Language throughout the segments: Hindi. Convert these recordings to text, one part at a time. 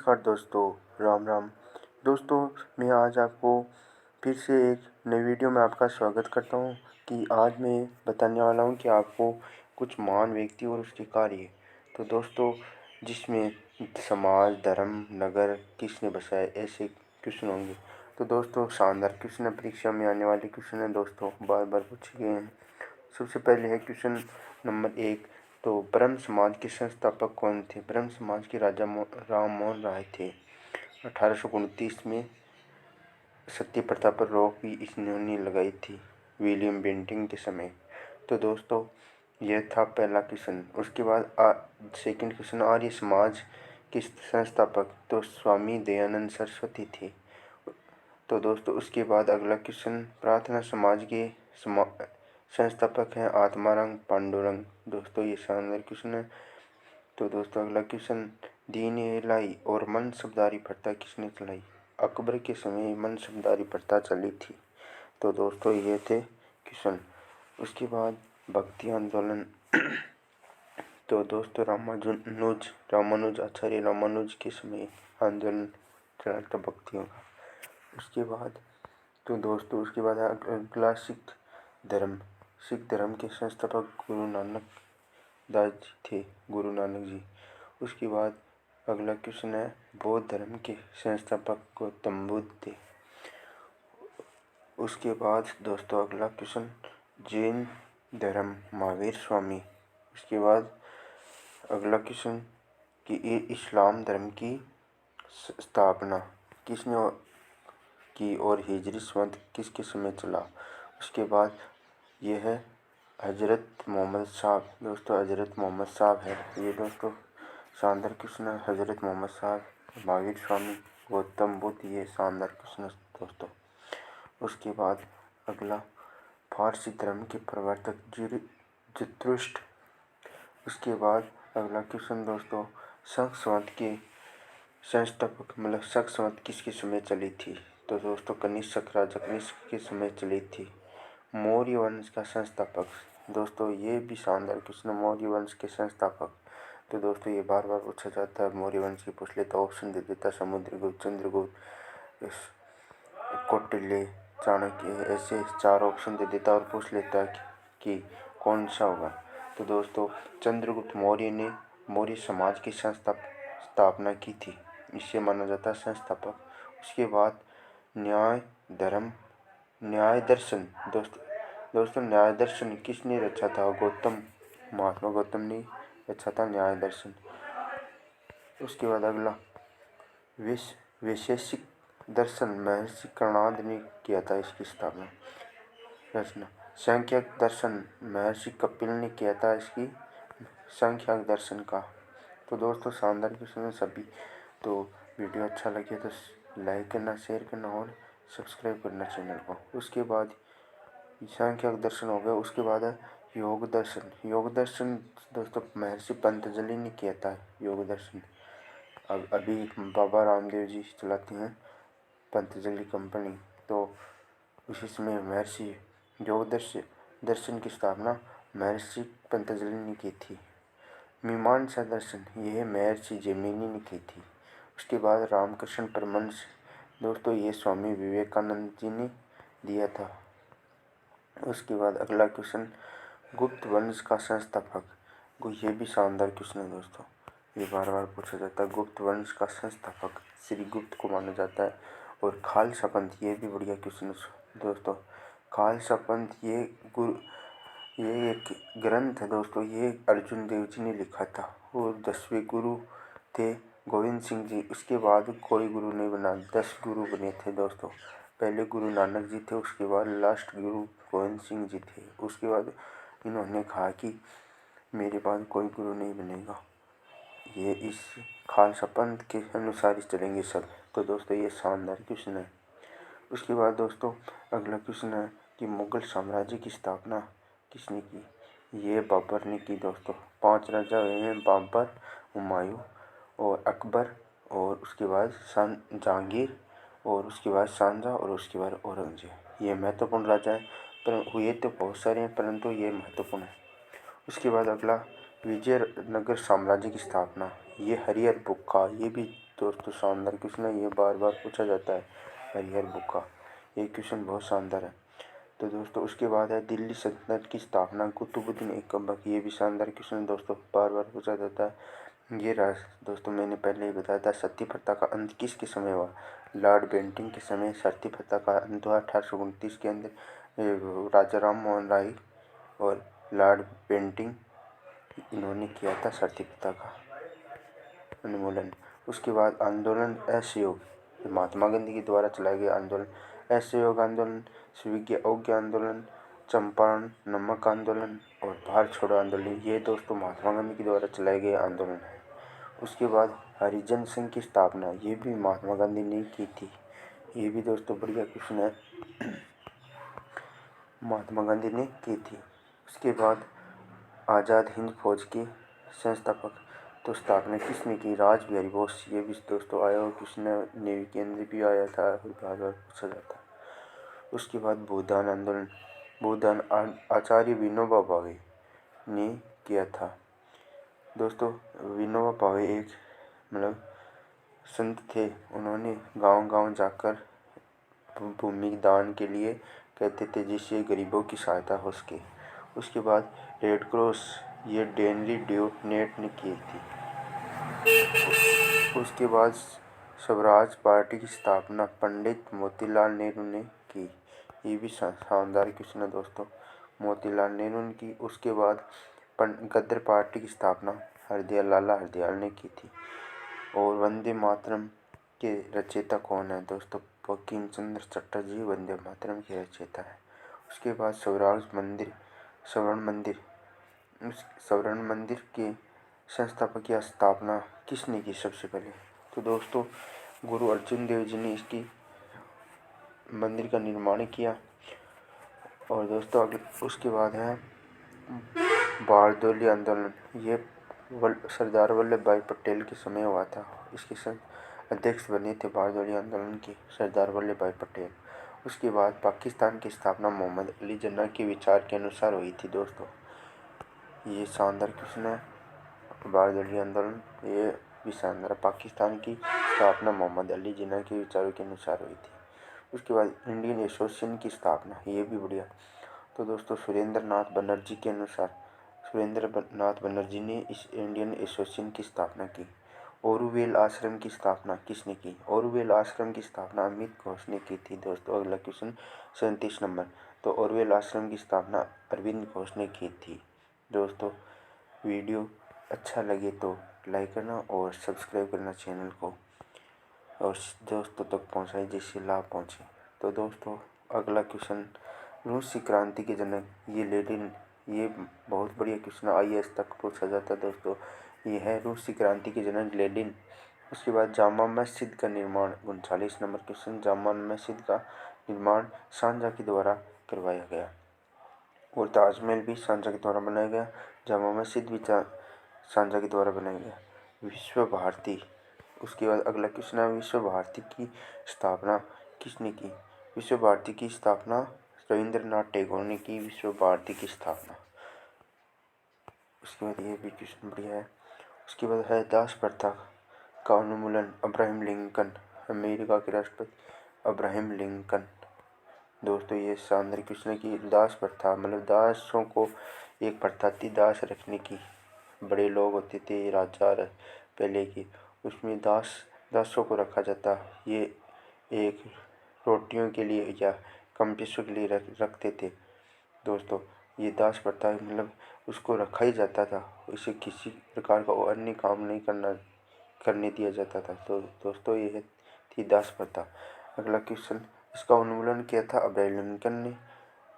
नमस्कार दोस्तों, राम राम। दोस्तों, मैं आज आपको फिर से एक नई वीडियो में आपका स्वागत करता हूं कि आज मैं बताने वाला हूं कि आपको कुछ महान व्यक्ति और उसके कार्य। तो दोस्तों, जिसमें समाज, धर्म, नगर किसने बसाया, ऐसे क्वेश्चन होंगे। तो दोस्तों, शानदार क्वेश्चन है, परीक्षा में आने वाले क्वेश्चन है दोस्तों, बार बार पूछे गए हैं। सबसे पहले है क्वेश्चन नंबर 1। तो ब्रह्म समाज के संस्थापक कौन थे? ब्रह्म समाज के राजा राम मोहन राय थे। 1829 में सत्य प्रथा पर रोक भी इन्होंने लगाई थी, विलियम बेंटिंग के समय। तो दोस्तों, यह था पहला क्वेश्चन। उसके बाद सेकंड क्वेश्चन, आर्य समाज के संस्थापक तो स्वामी दयानंद सरस्वती थे। तो दोस्तों, उसके बाद अगला क्वेश्चन, प्रार्थना समाज के संस्थापक हैं आत्माराम पांडुरंग। दोस्तों, ये शानदार क्वेश्चन है। तो दोस्तों, अगला क्वेश्चन, दीन इलाही और मनसबदारी प्रथा किसने चलाई? अकबर के समय मनसबदारी प्रथा चली थी। तो दोस्तों, ये थे क्वेश्चन। उसके बाद भक्ति आंदोलन। तो दोस्तों, रामानुज आचार्य रामानुज के समय आंदोलन चला था भक्तियों का। उसके बाद अगला सिख धर्म के संस्थापक गुरु नानक दास जी थे, गुरु नानक जी। उसके बाद अगला क्वेश्चन है, बौद्ध धर्म के संस्थापक गौतम बुद्ध थे। उसके बाद दोस्तों, अगला क्वेश्चन, जैन धर्म महावीर स्वामी। उसके बाद अगला क्वेश्चन कि इस्लाम धर्म की स्थापना किसने की और हिजरी संवत किसके समय चला? उसके बाद यह है हजरत मोहम्मद साहब। दोस्तों, हजरत मोहम्मद साहब है ये। दोस्तों, शानदार क्वेश्चन है, हजरत मोहम्मद साहब, महावीर स्वामी, गौतम बुद्ध, ये शानदार क्वेश्चन है दोस्तों। उसके बाद अगला, फारसी धर्म के प्रवर्तक ज़रतुष्ट्र। उसके बाद अगला क्वेश्चन दोस्तों, शक संवत के संस्थापक शक संवत किसके समय चली थी? तो दोस्तों, राजा कनिष्क के समय चली थी। मौर्य वंश का संस्थापक। दोस्तों, ये भी शानदार क्वेश्चन है, मौर्य वंश के संस्थापक। तो दोस्तों, ये बार बार पूछा जाता है, मौर्य वंश की पूछ लेता, ऑप्शन दे देता, समुद्रगुप्त, चंद्रगुप्त, कौटिल्य, चाणक्य, ऐसे 4 ऑप्शन दे देता और पूछ लेता कि कौन सा होगा। तो दोस्तों, चंद्रगुप्त मौर्य ने मौर्य समाज की स्थापना की थी, इससे माना जाता है संस्थापक। उसके बाद न्याय दर्शन। दोस्तों, न्याय दर्शन किसने रचा था? महात्मा गौतम ने रचा था न्याय दर्शन। उसके बाद अगला, वैशेषिक दर्शन महर्षि कर्णाद ने किया था, इसकी स्थापना रचना। सांख्यिक दर्शन महर्षि कपिल ने किया था, इसकी सांख्यिक दर्शन का। तो दोस्तों, शानदार क्वेश्चन है सभी। तो वीडियो अच्छा लगे तो लाइक करना, शेयर करना और सब्सक्राइब करना चैनल को। उसके बाद सांख्यिक दर्शन हो गया। उसके बाद है योग दर्शन दोस्तों, महर्षि पतंजलि ने किया था योग दर्शन। अब अभी बाबा रामदेव जी चलाते हैं पतंजलि कंपनी, तो उसी समय महर्षि योग दर्शन की स्थापना महर्षि पतंजलि ने की थी। मीमांसा दर्शन यह महर्षि जैमिनी ने की थी। उसके बाद रामकृष्ण परमहंस। दोस्तों, ये स्वामी विवेकानंद जी ने दिया था। उसके बाद अगला क्वेश्चन, गुप्त वंश का संस्थापक। ये भी शानदार क्वेश्चन है दोस्तों, ये बार बार पूछा जाता है। गुप्त वंश का संस्थापक श्री गुप्त को माना जाता है। और खालसा पंथ, ये भी बढ़िया क्वेश्चन है दोस्तों। खालसा पंथ ये एक ग्रंथ है दोस्तों, ये अर्जुन देव जी ने लिखा था और 10वें गुरु थे गोविंद सिंह जी। उसके बाद कोई गुरु नहीं बना, 10 गुरु बने थे दोस्तों। पहले गुरु नानक जी थे, उसके बाद लास्ट गुरु गोविंद सिंह जी थे। उसके बाद इन्होंने कहा कि मेरे बाद कोई गुरु नहीं बनेगा, ये इस खालसा पंथ के अनुसार ही चलेंगे सब। तो दोस्तों, ये शानदार क्वेश्चन है। उसके बाद दोस्तों, अगला क्वेश्चन है कि मुगल साम्राज्य की स्थापना किसने की? ये बाबर ने की दोस्तों। 5 राजा हुए हैं, बाबर, हुमायूं और अकबर, और उसके बाद जहांगीर, और उसके बाद शाहजहां, और उसके बाद औरंगजेब। ये महत्वपूर्ण राजा है, पर हुए तो बहुत सारे हैं, परंतु ये महत्वपूर्ण है। उसके बाद अगला, विजयनगर साम्राज्य की स्थापना, ये हरिहर बुक्का, ये भी दोस्तों शानदार क्वेश्चन है, ये बार बार पूछा जाता है हरिहर बुक का। ये क्वेश्चन बहुत शानदार है। तो दोस्तों उसके बाद है दिल्ली सल्तनत की स्थापना कुतुबुद्दीन ऐबक। ये भी शानदार क्वेश्चन है दोस्तों, बार बार पूछा जाता है। ये रहा दोस्तों, मैंने पहले ही बताया था सती प्रथा का अंत किसके समय हुआ। लॉर्ड बेंटिंग के समय सती प्रथा का अंत हुआ 1829 के अंदर। राजा राम मोहन राय और लॉर्ड बेंटिंग इन्होंने किया था सती प्रथा का उन्मूलन। उसके बाद आंदोलन असहयोग, महात्मा गांधी के द्वारा चलाए गए आंदोलन असहयोग आंदोलन, स्वीग्य अवज्ञा आंदोलन, चंपारण नमक आंदोलन और भारत छोड़ो आंदोलन, ये दोस्तों महात्मा गांधी के द्वारा चलाए गए आंदोलन है। उसके बाद हरिजन संघ की स्थापना, ये भी महात्मा गांधी ने की थी। ये भी दोस्तों बढ़िया क्वेश्चन है, महात्मा गांधी ने की थी। उसके बाद आज़ाद हिंद फौज के संस्थापक, तो स्थापना किसने की, राज बिहारी बोस। ये भी दोस्तों आया और क्वेश्चन नेवी के अंदर भी आया था और बार बार पूछा जाता है। उसके बाद भूदान आंदोलन, भूदान आचार्य विनोबा भावे ने किया था। दोस्तों विनोबा भावे एक संत थे, उन्होंने गांव गांव जाकर भूमि दान के लिए कहते थे जिससे गरीबों की सहायता हो सके। उसके बाद रेड क्रॉस, ये डेनली ड्यूनेट ने की थी। उसके बाद स्वराज पार्टी की स्थापना पंडित मोतीलाल नेहरू ने की। ये भी शानदार क्वेश्चन है दोस्तों, मोतीलाल नेहरू ने की। उसके बाद गदर पार्टी की स्थापना लाला हरदयाल ने की थी। और वंदे मातरम के रचयिता कौन है दोस्तों, बंकिम चंद्र चटर्जी वंदे मातरम के रचयिता है। उसके बाद स्वर्ण मंदिर के संस्थापक या स्थापना किसने की सबसे पहले, तो दोस्तों गुरु अर्जुन देव जी ने इसकी मंदिर का निर्माण किया। और दोस्तों उसके बाद है बारदोली आंदोलन, ये सरदार वल्लभ भाई पटेल के समय हुआ था। इसके अध्यक्ष बने थे बारदोली आंदोलन के सरदार वल्लभ भाई पटेल। उसके बाद पाकिस्तान की स्थापना मोहम्मद अली जिन्ना के विचार के अनुसार हुई थी। दोस्तों ये शानदार क्वेश्चन है, बारदोली आंदोलन ये भी शानदार, पाकिस्तान की स्थापना मोहम्मद अली जिन्ना के विचारों के अनुसार हुई थी। उसके बाद इंडियन एसोसिएशन की स्थापना, ये भी बढ़िया। तो दोस्तों सुरेंद्र नाथ बनर्जी के अनुसार सुरेंद्र नाथ बनर्जी ने इस इंडियन एसोसिएशन की स्थापना की। ओरुवेल आश्रम की स्थापना किसने की, ओरुवेल आश्रम की स्थापना अमित घोष ने की थी। दोस्तों अगला क्वेश्चन 37 नंबर, तो ओरुवेल आश्रम की स्थापना अरविंद घोष ने की थी। दोस्तों वीडियो अच्छा लगे तो लाइक करना और सब्सक्राइब करना चैनल को, और दोस्तों तक पहुंचाए जिससे लाभ पहुंचे। तो दोस्तों अगला क्वेश्चन, रूसी क्रांति के जनक, ये लेनिन, ये बहुत बढ़िया क्वेश्चन IAS तक पूछा जाता है दोस्तों। ये है रूसी क्रांति के जनक लेनिन। उसके बाद जामा मस्जिद का निर्माण, 39 नंबर क्वेश्चन, जामा मस्जिद का निर्माण शाहजहाँ के द्वारा करवाया गया। और ताजमहल भी शाहजहाँ के द्वारा बनाया गया, जामा मस्जिद भी शाहजहाँ के द्वारा बनाया गया। विश्व भारती, उसके बाद अगला क्वेश्चन है विश्व भारती की स्थापना किसने की, विश्व भारती की स्थापना रविंद्रनाथ टैगोर ने की, विश्व भारती की स्थापना। उसके बाद ये भी क्वेश्चन बढ़िया है। उसके बाद है दास प्रथा का उन्मूलन, अब्राहम लिंकन, अमेरिका के राष्ट्रपति अब्राहम लिंकन। दोस्तों ये शानदार क्वेश्चन है कि दास प्रथा दासों को एक प्रथा थी दास रखने की, बड़े लोग होते थे राजा पहले की, उसमें दासों को रखा जाता, ये एक रोटियों के लिए या कम पैसों के लिए रखते थे। दोस्तों ये दास प्रथा उसको रखा ही जाता था, इसे किसी प्रकार का अन्य काम नहीं करने दिया जाता था। तो दोस्तों ये थी दास प्रथा। अगला क्वेश्चन, इसका उन्मूलन किया था अब्राहम लिंकन ने,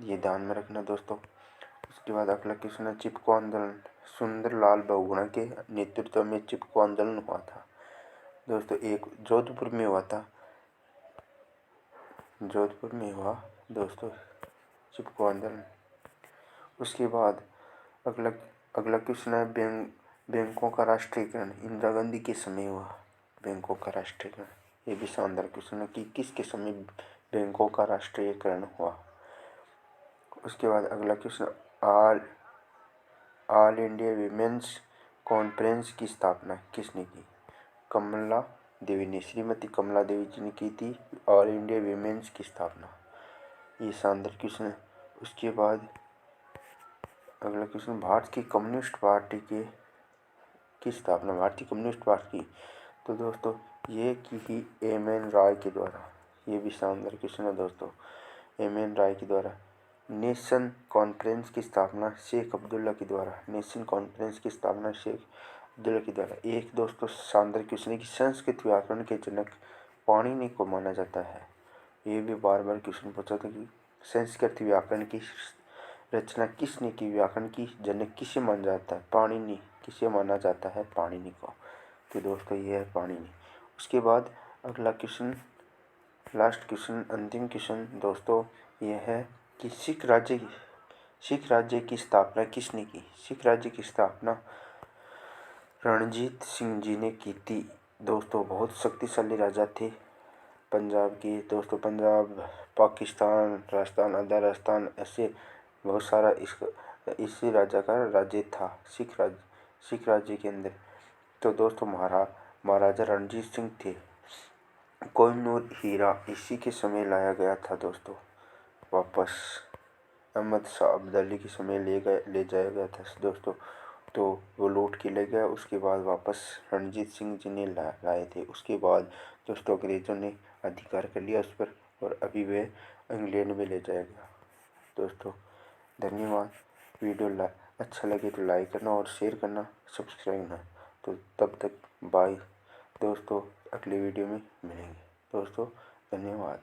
ये ध्यान में रखना दोस्तों। उसके बाद अगला क्वेश्चन है चिपको आंदोलन, सुंदरलाल बहुगुणा के नेतृत्व में चिपको आंदोलन हुआ था। दोस्तों एक जोधपुर में हुआ था, जोधपुर में हुआ दोस्तों चिपको आंदोलन। उसके बाद अगला क्वेश्चन है बैंकों का राष्ट्रीयकरण, इंदिरा गांधी के समय हुआ बैंकों का राष्ट्रीयकरण। ये भी शानदार क्वेश्चन है कि किसके समय बैंकों का राष्ट्रीयकरण हुआ। उसके बाद अगला question, all India women's conference की स्थापना किसने की, कमला देवी ने, श्रीमती कमला देवी जी ने की थी ऑल इंडिया वीमेंस की स्थापना। ये शानदार क्वेश्चन है। उसके बाद अगला क्वेश्चन, भारत की कम्युनिस्ट पार्टी की स्थापना, भारतीय कम्युनिस्ट पार्टी की, तो दोस्तों ये की ही एम.एन. राय के द्वारा। ये भी शानदार क्वेश्चन है दोस्तों, एम.एन. राय के द्वारा। नेशन कॉन्फ्रेंस की स्थापना शेख अब्दुल्ला के द्वारा, नेशन कॉन्फ्रेंस की स्थापना शेख अब्दुल्ला के द्वारा। एक दोस्तों शानदार क्वेश्चन है कि संस्कृत व्याकरण के जनक पाणिनि को माना जाता है। ये भी बार बार क्वेश्चन पूछा था कि संस्कृत व्याकरण की रचना किसने की, व्याकरण की जनक किसे माना जाता है, पाणिनि, किसे माना जाता है, पाणिनि को। तो दोस्तों ये है पाणिनि। उसके बाद अगला क्वेश्चन, लास्ट क्वेश्चन, अंतिम क्वेश्चन दोस्तों ये है कि सिख राज्य की स्थापना किसने की। सिख राज्य की स्थापना रणजीत सिंह जी ने की थी दोस्तों। बहुत शक्तिशाली राजा थे पंजाब की दोस्तों। पंजाब, पाकिस्तान, राजस्थान, आधा राजस्थान, ऐसे बहुत सारा इसी राजा का राज्य था, सिख राज्य के अंदर। तो दोस्तों महाराजा रणजीत सिंह थे। कोहिनूर हीरा इसी के समय लाया गया था दोस्तों वापस, अहमद शाह अब्दाली के समय ले जाया गया था दोस्तों। तो वो लूट के ले गया, उसके बाद वापस रणजीत सिंह जी ने लाए थे। उसके बाद दोस्तों अंग्रेज़ों ने अधिकार कर लिया उस पर, और अभी वे इंग्लैंड में ले जाया गया दोस्तों। धन्यवाद। वीडियो अच्छा लगे तो लाइक करना और शेयर करना, सब्सक्राइब करना। तो तब तक बाय दोस्तों, अगले वीडियो में मिलेंगे दोस्तों। धन्यवाद।